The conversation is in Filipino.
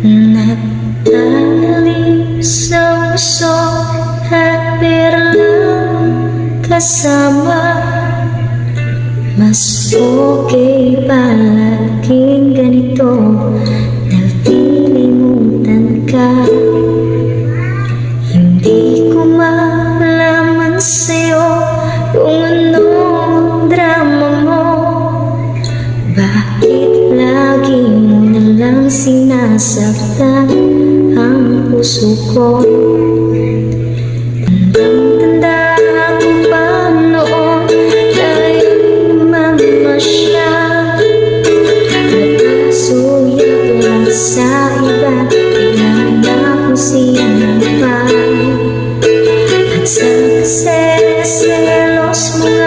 Nagtatalim sa puso at biglang kasama. Mas okay palaging ganito, nalilimutan ka. Hindi ko malaman sa'yo kung anong drama mo. Bakit lagi mo nalang sinasaktan ang puso ko? Tandang-tanda ko pa noon, tayo mamasyal. Nagkasuyak lang sa iba, biglang ako siya ng pa. At sa kasi selos mo